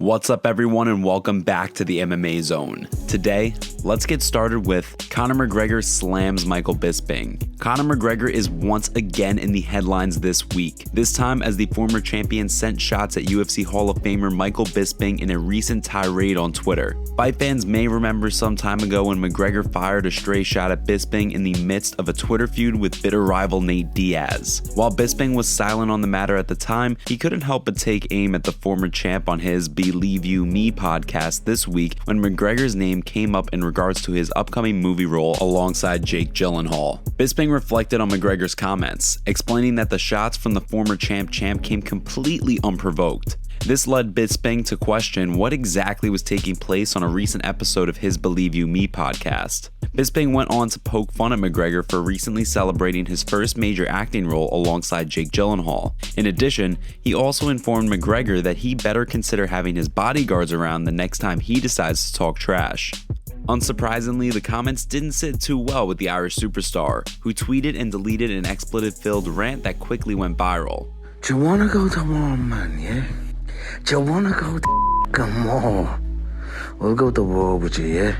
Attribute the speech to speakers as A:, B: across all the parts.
A: What's up, everyone, and welcome back to the MMA Zone. Today, let's get started with Conor McGregor slams Michael Bisping. Conor McGregor is once again in the headlines this week, this time as the former champion sent shots at UFC Hall of Famer Michael Bisping in a recent tirade on Twitter. Fight fans may remember some time ago when McGregor fired a stray shot at Bisping in the midst of a Twitter feud with bitter rival Nate Diaz. While Bisping was silent on the matter at the time, he couldn't help but take aim at the former champ on his Believe You Me podcast this week when McGregor's name came up in regards to his upcoming movie role alongside Jake Gyllenhaal. Bisping reflected on McGregor's comments, explaining that the shots from the former champ came completely unprovoked. This led Bisping to question what exactly was taking place on a recent episode of his Believe You Me podcast. Bisping went on to poke fun at McGregor for recently celebrating his first major acting role alongside Jake Gyllenhaal. In addition, he also informed McGregor that he better consider having his bodyguards around the next time he decides to talk trash. Unsurprisingly, the comments didn't sit too well with the Irish superstar, who tweeted and deleted an expletive-filled rant that quickly went viral.
B: Do you wanna go to war, man, yeah? Do you wanna go to war? We'll go to war with you, yeah?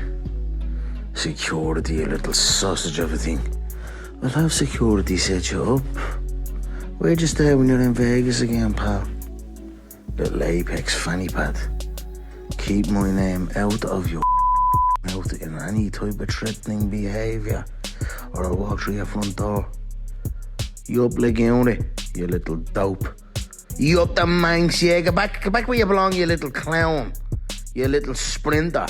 B: Security, you little sausage of a thing. We'll have security set you up. Where'd you stay when you're in Vegas again, pal? Little Apex fanny pad. Keep my name out of your mouth in any type of threatening behaviour, or I'll walk through your front door. You up like unit, you little dope. You up the Manx, yeah? Get back where you belong, you little clown. You little sprinter.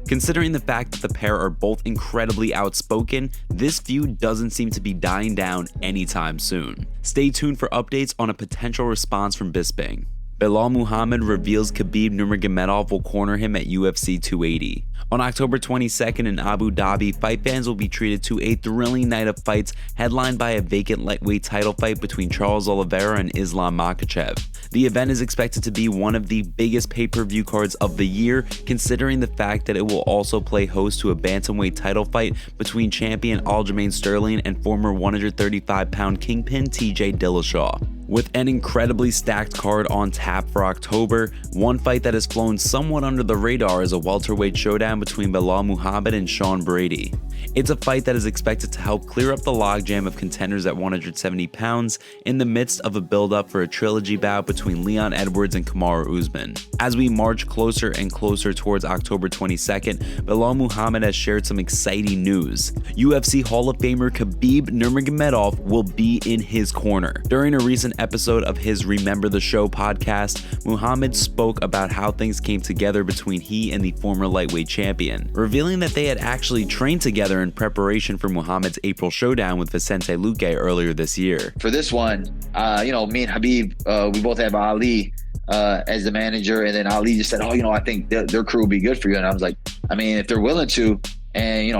A: Considering the fact that the pair are both incredibly outspoken, this feud doesn't seem to be dying down anytime soon. Stay tuned for updates on a potential response from Bisping. Belal Muhammad reveals Khabib Nurmagomedov will corner him at UFC 280. On October 22nd in Abu Dhabi, fight fans will be treated to a thrilling night of fights headlined by a vacant lightweight title fight between Charles Oliveira and Islam Makhachev. The event is expected to be one of the biggest pay-per-view cards of the year, considering the fact that it will also play host to a bantamweight title fight between champion Aljamain Sterling and former 135-pound kingpin TJ Dillashaw. With an incredibly stacked card on tap for October, one fight that has flown somewhat under the radar is a welterweight showdown between Belal Muhammad and Sean Brady. It's a fight that is expected to help clear up the logjam of contenders at 170 pounds in the midst of a build-up for a trilogy bout between Leon Edwards and Kamaru Usman. As we march closer and closer towards October 22nd, Belal Muhammad has shared some exciting news. UFC Hall of Famer Khabib Nurmagomedov will be in his corner. During a recent episode of his Remember the Show podcast, Muhammad spoke about how things came together between he and the former lightweight champion, revealing that they had actually trained together in preparation for Muhammad's April showdown with Vicente Luque earlier this year.
C: For this one, me and Khabib, we both have Ali as the manager, and then Ali just said, I think their crew will be good for you. And I was like, if they're willing to, and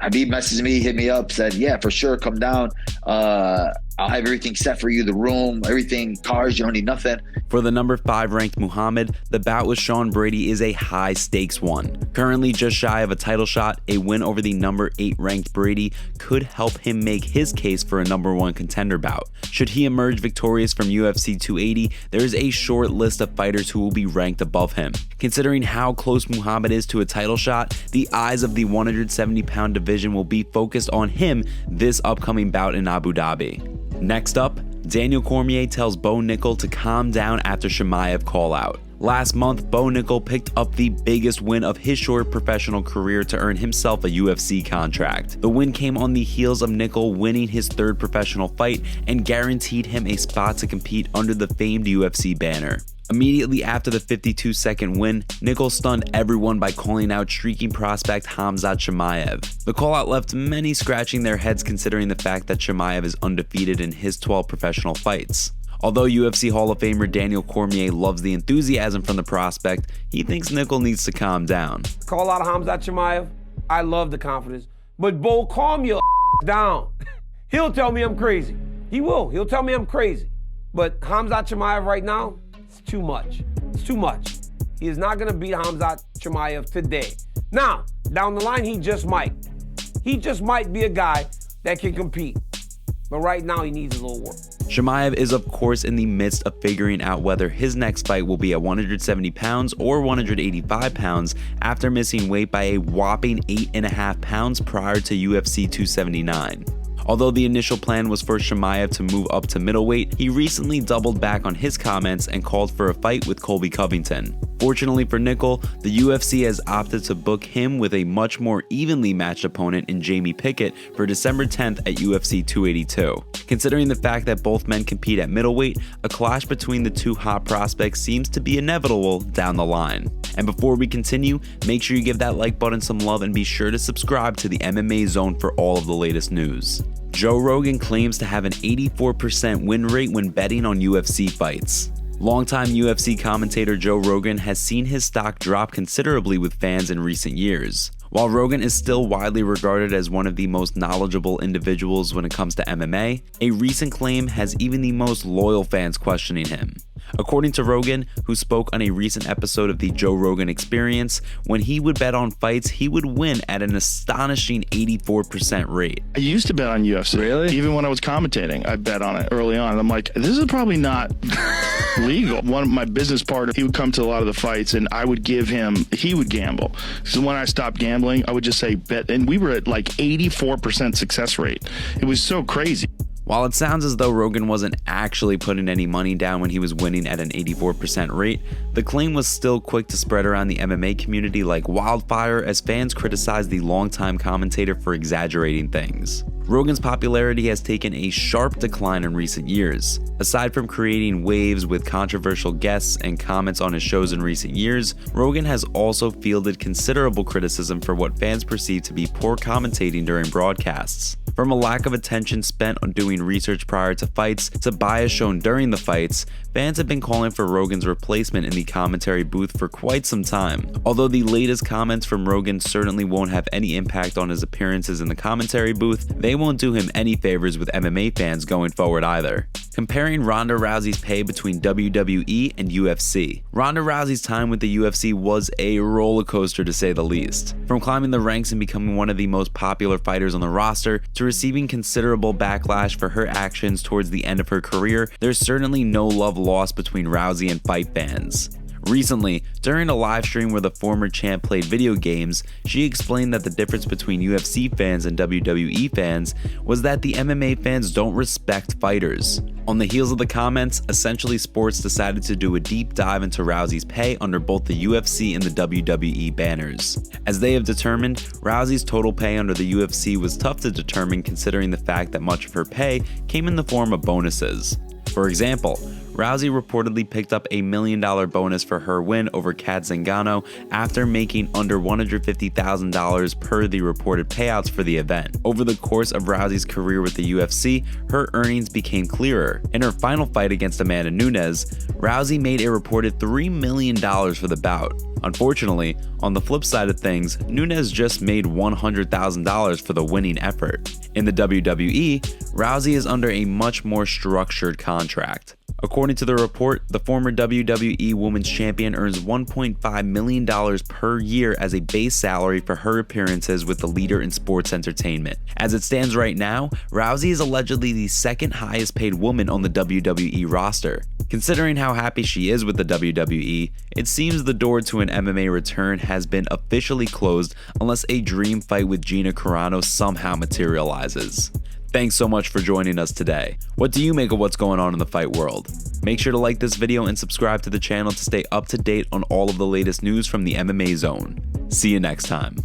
C: Khabib messaged me, hit me up, said, yeah, for sure, come down. I'll have everything set for you, the room, everything, cars, you don't need nothing.
A: For the number 5 ranked Muhammad, the bout with Sean Brady is a high stakes one. Currently just shy of a title shot, a win over the number 8 ranked Brady could help him make his case for a number 1 contender bout. Should he emerge victorious from UFC 280, there is a short list of fighters who will be ranked above him. Considering how close Muhammad is to a title shot, the eyes of the 170-pound division will be focused on him this upcoming bout in Abu Dhabi. Next up, Daniel Cormier tells Bo Nickal to calm down after Chimaev callout. Last month, Bo Nickal picked up the biggest win of his short professional career to earn himself a UFC contract. The win came on the heels of Nickal winning his 3rd professional fight and guaranteed him a spot to compete under the famed UFC banner. Immediately after the 52-second win, Nickal stunned everyone by calling out streaking prospect Khamzat Chimaev. The callout left many scratching their heads considering the fact that Chimaev is undefeated in his 12 professional fights. Although UFC Hall of Famer Daniel Cormier loves the enthusiasm from the prospect, he thinks Nickal needs to calm down.
D: Call out Khamzat Chimaev, I love the confidence, but Bo, calm your down. He'll tell me I'm crazy. He will. He'll tell me I'm crazy. But Khamzat Chimaev right now, it's too much. It's too much. He is not going to beat Khamzat Chimaev today. Now, down the line, he just might. He just might be a guy that can compete. But right now, he needs a little work.
A: Chimaev is of course in the midst of figuring out whether his next fight will be at 170 pounds or 185 pounds after missing weight by a whopping 8.5 pounds prior to UFC 279. Although the initial plan was for Chimaev to move up to middleweight, he recently doubled back on his comments and called for a fight with Colby Covington. Fortunately for Nickal, the UFC has opted to book him with a much more evenly matched opponent in Jamie Pickett for December 10th at UFC 282. Considering the fact that both men compete at middleweight, a clash between the two hot prospects seems to be inevitable down the line. And before we continue, make sure you give that like button some love and be sure to subscribe to the MMA Zone for all of the latest news. Joe Rogan claims to have an 84% win rate when betting on UFC fights. Longtime UFC commentator Joe Rogan has seen his stock drop considerably with fans in recent years. While Rogan is still widely regarded as one of the most knowledgeable individuals when it comes to MMA, a recent claim has even the most loyal fans questioning him. According to Rogan, who spoke on a recent episode of the Joe Rogan Experience, when he would bet on fights, he would win at an astonishing 84% rate.
E: I used to bet on UFC.
A: Really?
E: Even when I was commentating, I bet on it early on. I'm like, this is probably not legal. One of my business partners, he would come to a lot of the fights and I would give him, he would gamble. So when I stopped gambling, I would just say bet. And we were at like 84% success rate. It was so crazy.
A: While it sounds as though Rogan wasn't actually putting any money down when he was winning at an 84% rate, the claim was still quick to spread around the MMA community like wildfire as fans criticized the longtime commentator for exaggerating things. Rogan's popularity has taken a sharp decline in recent years. Aside from creating waves with controversial guests and comments on his shows in recent years, Rogan has also fielded considerable criticism for what fans perceive to be poor commentating during broadcasts. From a lack of attention spent on doing research prior to fights to bias shown during the fights, fans have been calling for Rogan's replacement in the commentary booth for quite some time. Although the latest comments from Rogan certainly won't have any impact on his appearances in the commentary booth, they won't do him any favors with MMA fans going forward either. Comparing Ronda Rousey's pay between WWE and UFC. Ronda Rousey's time with the UFC was a roller coaster to say the least. From climbing the ranks and becoming one of the most popular fighters on the roster, to receiving considerable backlash for her actions towards the end of her career, there's certainly no love lost between Rousey and fight fans. Recently, during a live stream where the former champ played video games, she explained that the difference between UFC fans and WWE fans was that the MMA fans don't respect fighters. On the heels of the comments, Essentially Sports decided to do a deep dive into Rousey's pay under both the UFC and the WWE banners. As they have determined, Rousey's total pay under the UFC was tough to determine considering the fact that much of her pay came in the form of bonuses. For example, Rousey reportedly picked up a $1 million bonus for her win over Kat Zingano after making under $150,000 per the reported payouts for the event. Over the course of Rousey's career with the UFC, her earnings became clearer. In her final fight against Amanda Nunes, Rousey made a reported $3 million for the bout. Unfortunately, on the flip side of things, Nunes just made $100,000 for the winning effort. In the WWE, Rousey is under a much more structured contract. According to the report, the former WWE Women's Champion earns $1.5 million per year as a base salary for her appearances with the leader in sports entertainment. As it stands right now, Rousey is allegedly the second highest paid woman on the WWE roster. Considering how happy she is with the WWE, it seems the door to an MMA return has been officially closed unless a dream fight with Gina Carano somehow materializes. Thanks so much for joining us today. What do you make of what's going on in the fight world? Make sure to like this video and subscribe to the channel to stay up to date on all of the latest news from the MMA Zone. See you next time.